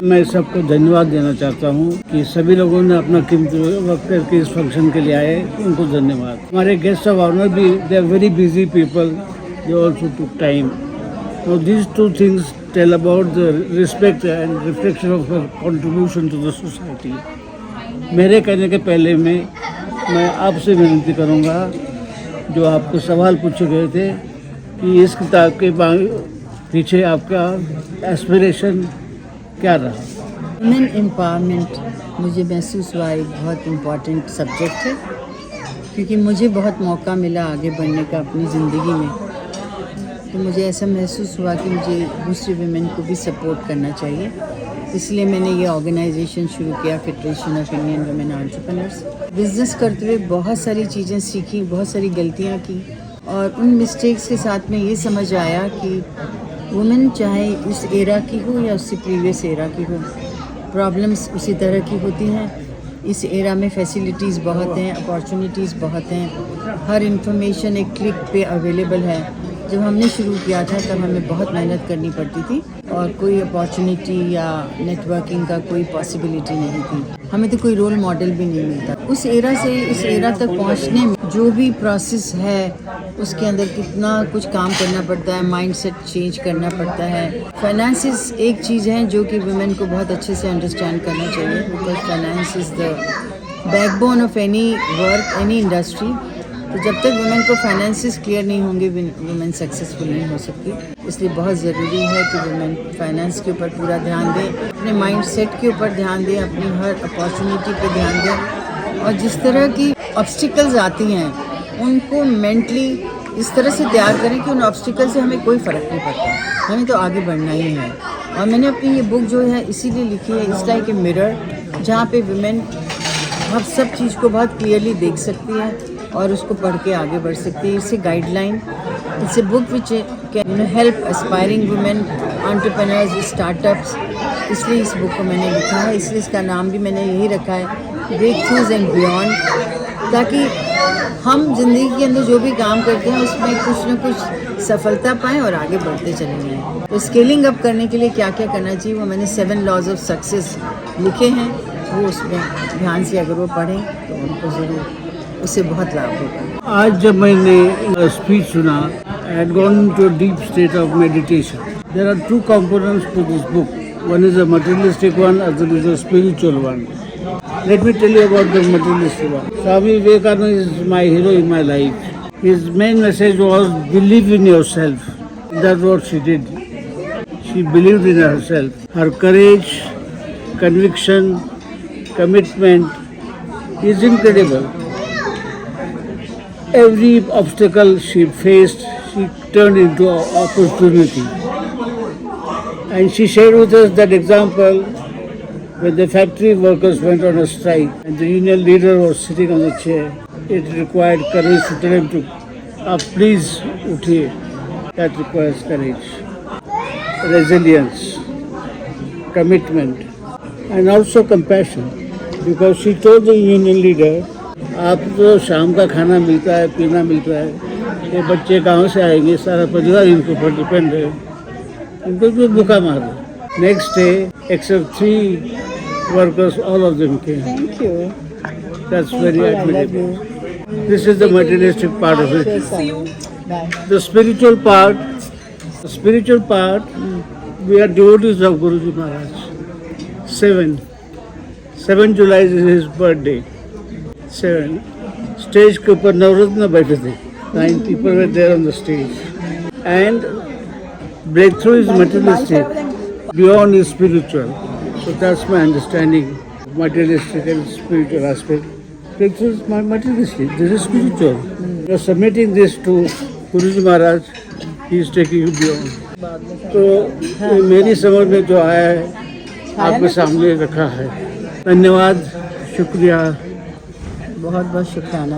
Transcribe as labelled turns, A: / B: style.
A: मैं सबको धन्यवाद देना चाहता हूँ कि सभी लोगों ने अपना कीमती वक्त करके इस फंक्शन के लिए आए, उनको धन्यवाद। हमारे गेस्ट ऑफ ऑनर भी they are very busy people, they also took time. So these two things tell about the respect and reflection of her contribution to the society. मेरे कहने के पहले मैं आपसे विनती करूँगा, जो आपको सवाल पूछे गए थे कि इस किताब के पीछे आपका एस्पिरेशन क्या रहा।
B: वुमेन एम्पावरमेंट मुझे महसूस हुआ एक बहुत इम्पॉर्टेंट सब्जेक्ट है, क्योंकि मुझे बहुत मौका मिला आगे बढ़ने का अपनी ज़िंदगी में। तो मुझे ऐसा महसूस हुआ कि मुझे दूसरी वुमेन को भी सपोर्ट करना चाहिए, इसलिए मैंने ये ऑर्गेनाइजेशन शुरू किया, federation of Indian women entrepreneurs. Business करते हुए बहुत सारी चीज़ें सीखी, बहुत सारी गलतियाँ की, और उन मिस्टेक्स के साथ में ये समझ आया कि वुमेन चाहे इस एरा की हो या उससे प्रीवियस एरा की हो, प्रॉब्लम्स उसी तरह की होती हैं। इस एरा में फैसिलिटीज़ बहुत हैं, अपॉर्चुनिटीज़ बहुत हैं, हर इंफॉर्मेशन एक क्लिक पे अवेलेबल है। जब हमने शुरू किया था तब हमें बहुत मेहनत करनी पड़ती थी और कोई अपॉर्चुनिटी या नेटवर्किंग का कोई पॉसिबिलिटी नहीं थी। हमें तो कोई रोल मॉडल भी नहीं मिलता। उस एरा से इस एरा तक पहुंचने में जो भी प्रोसेस है उसके अंदर कितना कुछ काम करना पड़ता है, माइंडसेट चेंज करना पड़ता है। फाइनेंसेस एक चीज़ है जो कि वुमेन को बहुत अच्छे से अंडरस्टैंड करना चाहिए, because finance is the backbone of any work, any industry. तो जब तक वुमेन को फाइनेंसेस क्लियर नहीं होंगे, वुमेन सक्सेसफुल नहीं हो सकती। इसलिए बहुत ज़रूरी है कि वुमेन फाइनेंस के ऊपर पूरा ध्यान दें, अपने माइंड सेट के ऊपर ध्यान दें, अपनी हर अपॉर्चुनिटी पे ध्यान दें, और जिस तरह की ऑब्स्टिकल्स आती हैं उनको मेंटली इस तरह से तैयार करें कि उन ऑब्स्टिकल से हमें कोई फ़र्क नहीं पड़ता, हमें तो आगे बढ़ना ही है। और मैंने अपनी ये बुक जो है इसीलिए लिखी है, इट्स लाइक ए मिरर, जहाँ पे वुमेन अब सब चीज़ को बहुत क्लियरली देख सकती है और उसको पढ़ के आगे बढ़ सकती है। It's a guideline, it's a book which can help aspiring women entrepreneurs, startups. इसलिए इस बुक को मैंने लिखा है, इसलिए इसका नाम भी मैंने यही रखा है, ब्रेक थ्रूज एंड बियॉन्ड, ताकि हम ज़िंदगी के अंदर जो भी काम करते हैं उसमें कुछ न कुछ सफलता पाएँ और आगे बढ़ते चले जाएँ। तो स्केलिंग अप करने के लिए क्या क्या करना चाहिए वो मैंने 7 लॉज ऑफ सक्सेस लिखे हैं, वो उसमें ध्यान से अगर वो पढ़ें तो उनको ज़रूर उससे बहुत लाभ होगा।
A: आज जब मैंने स्पीच सुना, I had gone into a deep state of meditation. There are 2 components to this book. One is a materialistic one, other is a spiritual one. Let me tell you about the materialistic one. Swami Vivekananda is my hero in my life. His main message was believe in yourself. That's what she did. She believed in herself. Her courage, conviction, commitment is incredible. Every obstacle she faced, she turned into an opportunity. And she shared with us that example when the factory workers went on a strike and the union leader was sitting on the chair. It required courage to tell him to, please, uthiye. That requires courage, resilience, commitment, and also compassion. Because she told the union leader, आप तो शाम का खाना मिलता है, पीना मिलता है, ये बच्चे कहाँ से आएंगे, सारा परिवार इनके ऊपर डिपेंड है, इनको जो भूखा मार दो। Next day except 3 workers, all of them came.
B: Thank you.
A: That's very admirable. This is the materialistic part of it.
B: Bye.
A: The spiritual part, we are devotees of Guruji Maharaj. 7 July is his birthday. 7 stage के ऊपर नवरत्न बैठे थे, 9 people were there on the stage. And breakthrough is materialistic, beyond is spiritual. So that's my understanding, materialistic and spiritual aspect. Breakthrough is materialistic, this is spiritual. You are submitting this to Guruji Maharaj, he is taking you beyond. तो मेरी समझ में जो आया है आपके सामने रखा है। धन्यवाद, शुक्रिया,
B: बहुत बहुत शुक्राना।